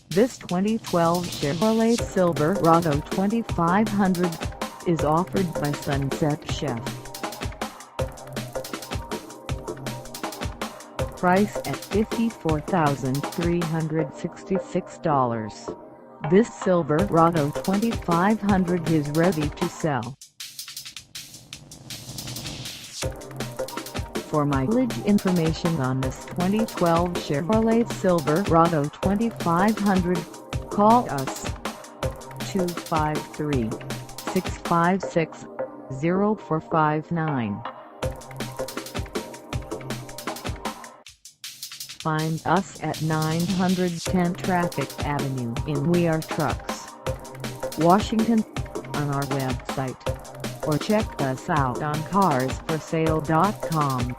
This 2012 Chevrolet Silverado 2500 is offered by Sunset Chev. Price at $54,366. This Silverado 2500 is ready to sell. For mileage information on this 2012 Chevrolet Silverado 2500, call us 253-656-0459. Find us at 910 Traffic Avenue in We Are Trucks, Washington, on our website, or check us out on carsforsale.com.